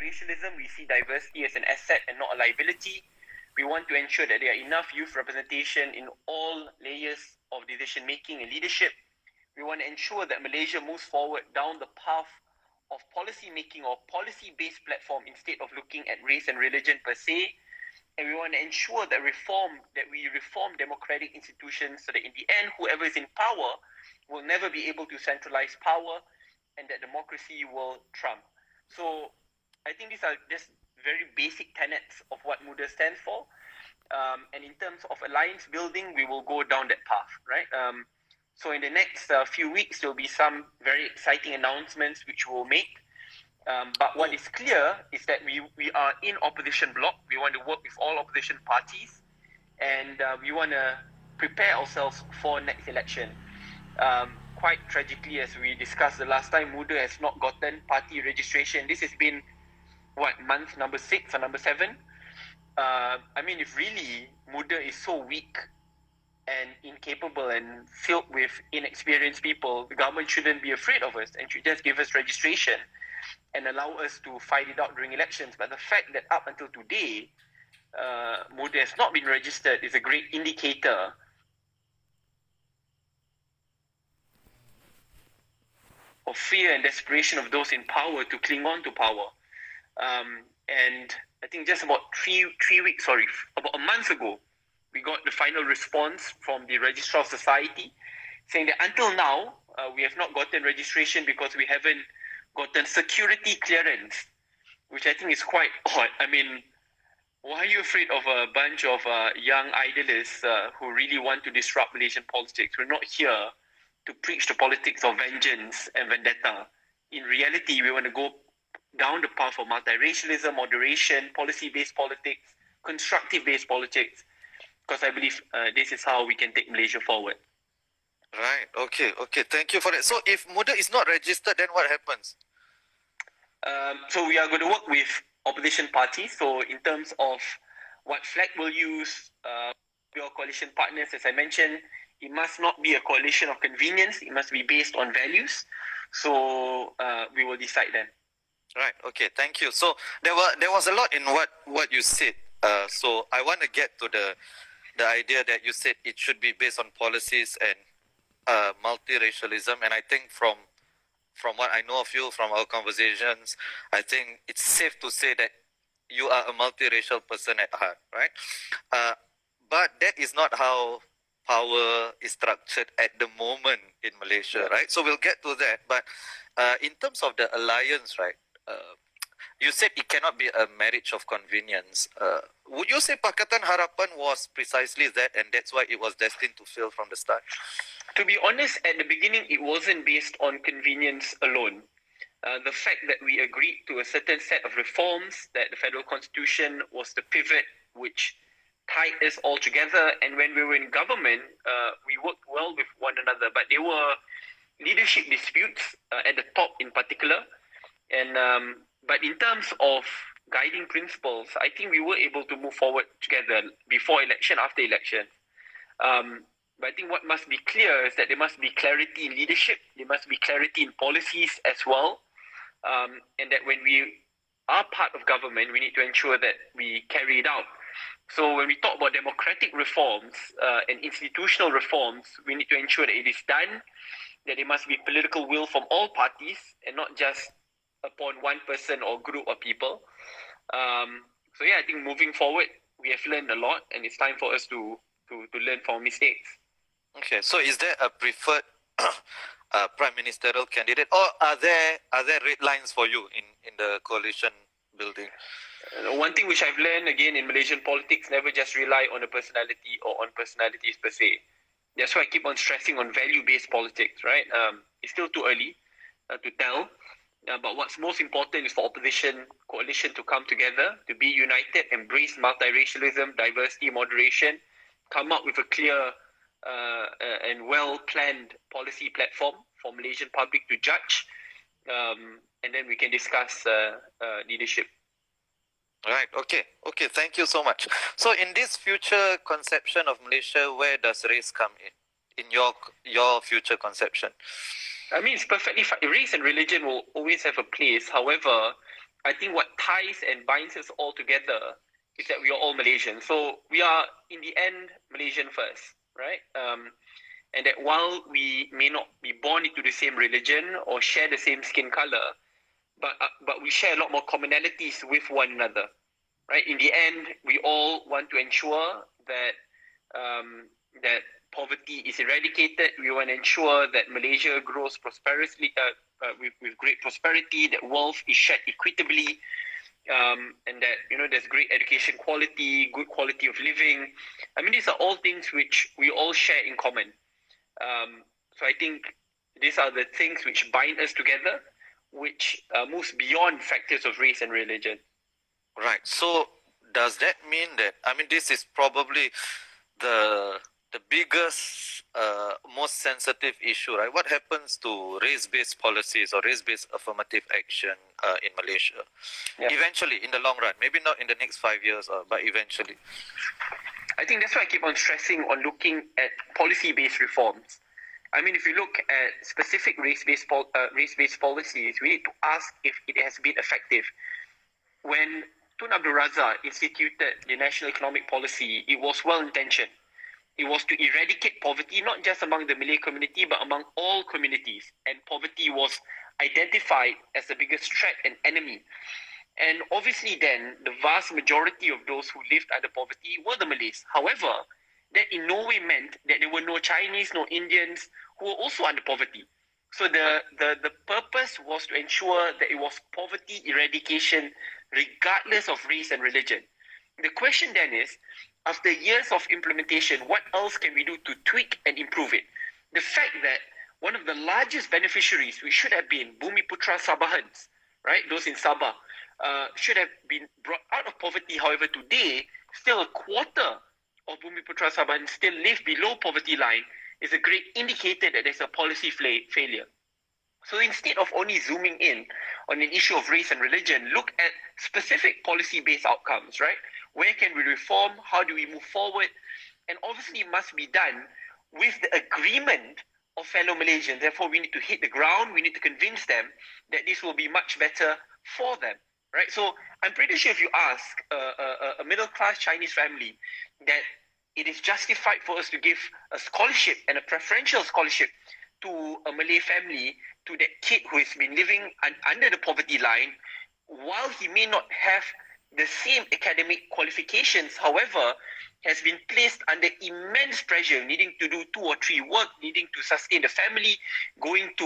multiracialism. We see diversity as an asset and not a liability. We want to ensure that there are enough youth representation in all layers of decision-making and leadership. We want to ensure that Malaysia moves forward down the path of policy-making or policy-based platform instead of looking at race and religion per se. And we want to ensure that we reform democratic institutions so that in the end, whoever is in power will never be able to centralize power and that democracy will trump. So I think these are just very basic tenets of what MUDA stands for. And in terms of alliance building, we will go down that path, right? So in the next few weeks, there will be some very exciting announcements which we'll make. But what is clear is that we are in opposition bloc. We want to work with all opposition parties, and we want to prepare ourselves for next election. Quite tragically, as we discussed the last time, MUDA has not gotten party registration. This has been, month number 6 or number 7? I mean, if really MUDA is so weak and incapable and filled with inexperienced people, the government shouldn't be afraid of us and should just give us registration and allow us to fight it out during elections. But the fact that up until today, MUDA has not been registered is a great indicator of fear and desperation of those in power to cling on to power. And I think just about about a month ago, we got the final response from the Registrar of Society saying that until now, we have not gotten registration because we haven't gotten security clearance, which I think is quite odd. I mean, why are you afraid of a bunch of young idealists who really want to disrupt Malaysian politics? We're not here to preach the politics of vengeance and vendetta. In reality, we want to go down the path of multiracialism, moderation, policy-based politics, constructive-based politics, because I believe this is how we can take Malaysia forward. Right. Okay. Thank you for that. So if MUDA is not registered, then what happens? So we are going to work with opposition parties. So in terms of what flag we'll use, your coalition partners, as I mentioned, it must not be a coalition of convenience. It must be based on values. So we will decide then. Right. Okay. Thank you. So there was a lot in what you said. So I want to get to the idea that you said it should be based on policies and multiracialism. And I think from what I know of you, from our conversations, I think it's safe to say that you are a multiracial person at heart, right? But that is not how power is structured at the moment in Malaysia, right? So we'll get to that. But in terms of the alliance, right, you said it cannot be a marriage of convenience. Would you say Pakatan Harapan was precisely that, and that's why it was destined to fail from the start? To be honest, at the beginning, it wasn't based on convenience alone. The fact that we agreed to a certain set of reforms, that the federal constitution was the pivot which tied us all together, and when we were in government, we worked well with one another, but there were leadership disputes at the top in particular, and but in terms of guiding principles, I think we were able to move forward together before election, after election. But I think what must be clear is that there must be clarity in leadership, there must be clarity in policies as well, and that when we are part of government, we need to ensure that we carry it out. So when we talk about democratic reforms and institutional reforms, we need to ensure that it is done, that there must be political will from all parties and not just upon one person or group of people. So yeah, I think moving forward, we have learned a lot, and it's time for us to learn from mistakes. Okay, so is there a preferred prime ministerial candidate, or are there red lines for you in the coalition building? One thing which I've learned again in Malaysian politics, never just rely on a personality or on personalities per se. That's why I keep on stressing on value-based politics, right? It's still too early to tell. But what's most important is for opposition coalition to come together, to be united, embrace multiracialism, diversity, moderation, come up with a clear and well-planned policy platform for Malaysian public to judge, and then we can discuss leadership. Right. Okay. Thank you so much. So, in this future conception of Malaysia, where does race come in your future conception? I mean, it's perfectly fine. Race and religion will always have a place. However, I think what ties and binds us all together is that we are all Malaysian. So we are, in the end, Malaysian first, right? And that while we may not be born into the same religion or share the same skin color, but we share a lot more commonalities with one another, right? In the end, we all want to ensure that that poverty is eradicated. We want to ensure that Malaysia grows prosperously, with great prosperity, that wealth is shared equitably, and that there's great education quality, good quality of living. I mean, these are all things which we all share in common. So I think these are the things which bind us together, which moves beyond factors of race and religion. Right. So does that mean that, I mean, this is probably the biggest, most sensitive issue, right? What happens to race-based policies or race-based affirmative action in Malaysia? Yeah. Eventually, in the long run, maybe not in the next 5 years, but eventually. I think that's why I keep on stressing on looking at policy-based reforms. I mean, if you look at specific race-based policies, we need to ask if it has been effective. When Tun Abdul Razak instituted the National Economic Policy, it was well-intentioned. It was to eradicate poverty, not just among the Malay community, but among all communities. And poverty was identified as the biggest threat and enemy. And obviously then, the vast majority of those who lived under poverty were the Malays. However, that in no way meant that there were no Chinese, no Indians who were also under poverty. So the purpose was to ensure that it was poverty eradication regardless of race and religion. The question then is, after years of implementation, what else can we do to tweak and improve it? The fact that one of the largest beneficiaries, which should have been Bumiputra Sabahans, right, those in Sabah, should have been brought out of poverty. However, today, still a quarter of Bumiputra Sabahans still live below poverty line, is a great indicator that there's a policy failure. So instead of only zooming in on an issue of race and religion, look at specific policy-based outcomes, right? Where can we reform? How do we move forward? And obviously it must be done with the agreement of fellow Malaysians. Therefore, we need to hit the ground. We need to convince them that this will be much better for them, right? So I'm pretty sure if you ask a middle-class Chinese family that it is justified for us to give a scholarship and a preferential scholarship to a Malay family, to that kid who has been living under the poverty line, while he may not have the same academic qualifications, however, has been placed under immense pressure, needing to do 2 or 3 work, needing to sustain the family, going to